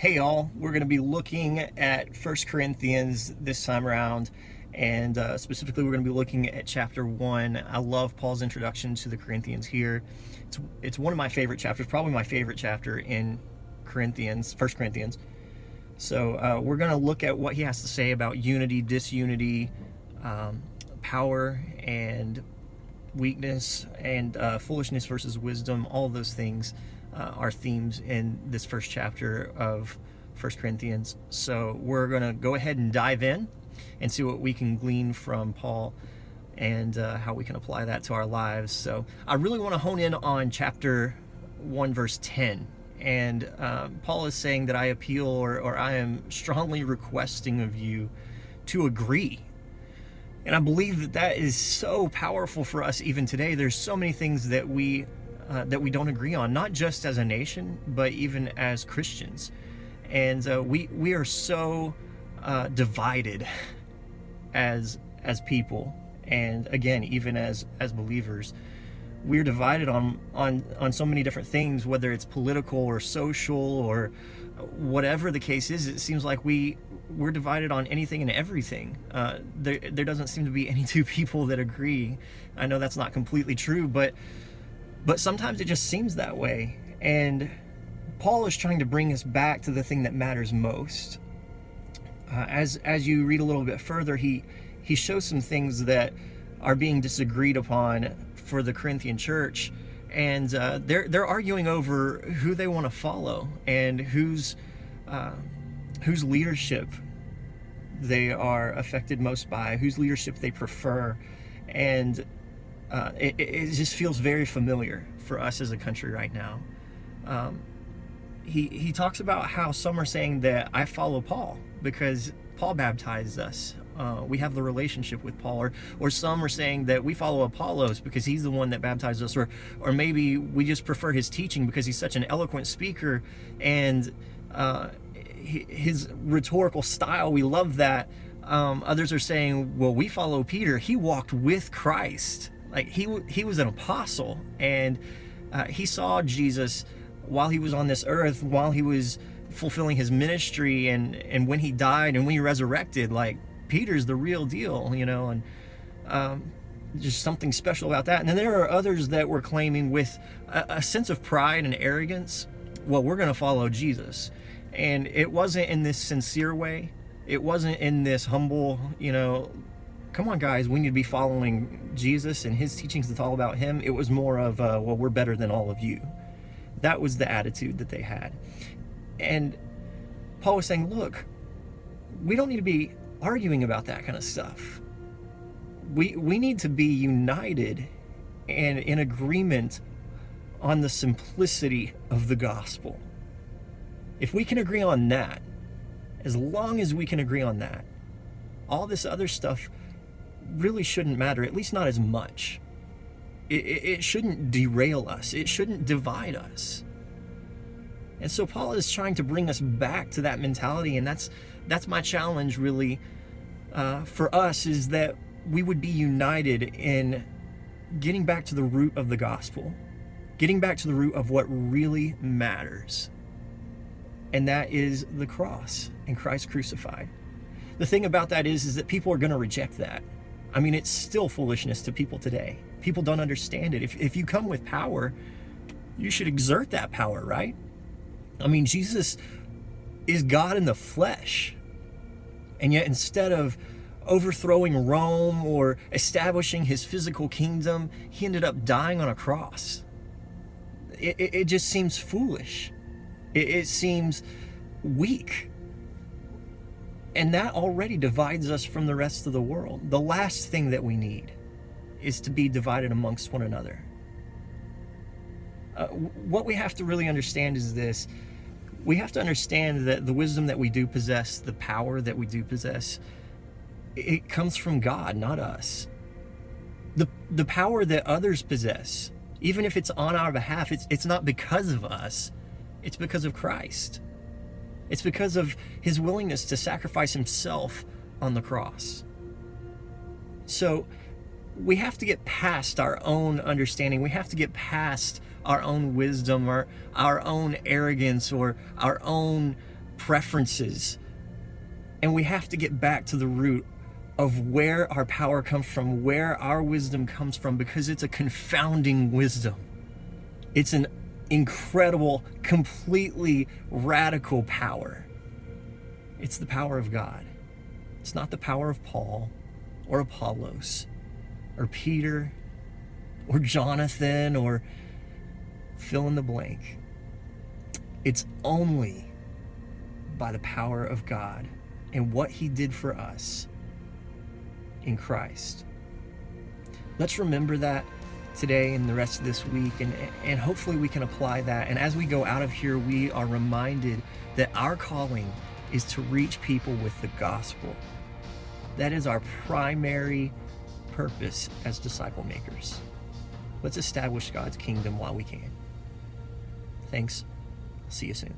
Hey all, we're going to be looking at First Corinthians this time around, and specifically we're going to be looking at chapter 1. I love Paul's introduction to the Corinthians here. It's one of my favorite chapters, probably my favorite chapter in First Corinthians. So we're going to look at what he has to say about unity, disunity, power and weakness, and foolishness versus wisdom. All of those things are themes in this first chapter of First Corinthians. So we're going to go ahead and dive in and see what we can glean from Paul and how we can apply that to our lives. So I really want to hone in on chapter 1 verse 10. And Paul is saying that I appeal or I am strongly requesting of you to agree. And I believe that that is so powerful for us even today. There's so many things that we don't agree on, not just as a nation, but even as Christians. And we are so divided as people, and again, even as believers, we're divided on so many different things, whether it's political or social or whatever the case is. It seems like we're divided on anything and everything. There doesn't seem to be any two people that agree. I know that's not completely true, but sometimes it just seems that way. And Paul is trying to bring us back to the thing that matters most. As you read a little bit further, he shows some things that are being disagreed upon for the Corinthian church, and they're arguing over who they want to follow and whose leadership they are affected most by, whose leadership they prefer. And it just feels very familiar for us as a country right now. He talks about how some are saying that I follow Paul because Paul baptized us. We have the relationship with Paul, or some are saying that we follow Apollos because he's the one that baptized us, or maybe we just prefer his teaching because he's such an eloquent speaker, and his rhetorical style, we love that. Others are saying, well, we follow Peter. He walked with Christ. Like he was an apostle, and he saw Jesus while he was on this earth, while he was fulfilling his ministry, and when he died and when he resurrected. Like, Peter's the real deal, and just something special about that. And then there are others that were claiming with a sense of pride and arrogance, well, we're going to follow Jesus. And it wasn't in this sincere way. It wasn't in this humble, come on, guys, we need to be following Jesus and his teachings. It's all about him. It was more of, well, we're better than all of you. That was the attitude that they had. And Paul was saying, look, we don't need to be arguing about that kind of stuff. We need to be united and in agreement on the simplicity of the gospel. If we can agree on that, as long as we can agree on that, all this other stuff really shouldn't matter, at least not as much. It shouldn't derail us. It shouldn't divide us. And so Paul is trying to bring us back to that mentality, and that's my challenge really for us, is that we would be united in getting back to the root of the gospel, getting back to the root of what really matters, and that is the cross and Christ crucified. The thing about that is that people are going to reject that. I mean, it's still foolishness to people today. People don't understand it. If you come with power, you should exert that power, right? I mean, Jesus is God in the flesh. And yet, instead of overthrowing Rome or establishing his physical kingdom, he ended up dying on a cross. It just seems foolish. It seems weak. And that already divides us from the rest of the world. The last thing that we need is to be divided amongst one another. What we have to really understand is this. We have to understand that the wisdom that we do possess, the power that we do possess, it comes from God, not us. The power that others possess, even if it's on our behalf, it's not because of us. It's because of Christ. It's because of his willingness to sacrifice himself on the cross. So we have to get past our own understanding. We have to get past our own wisdom or our own arrogance or our own preferences. And we have to get back to the root of where our power comes from, where our wisdom comes from, because it's a confounding wisdom. It's an incredible, completely radical power. It's the power of God. It's not the power of Paul or Apollos or Peter or Jonathan or fill in the blank. It's only by the power of God and what he did for us in Christ. Let's remember that today and the rest of this week, and hopefully we can apply that. And as we go out of here, we are reminded that our calling is to reach people with the gospel. That is our primary purpose as disciple makers. Let's establish God's kingdom while we can. Thanks. See you soon.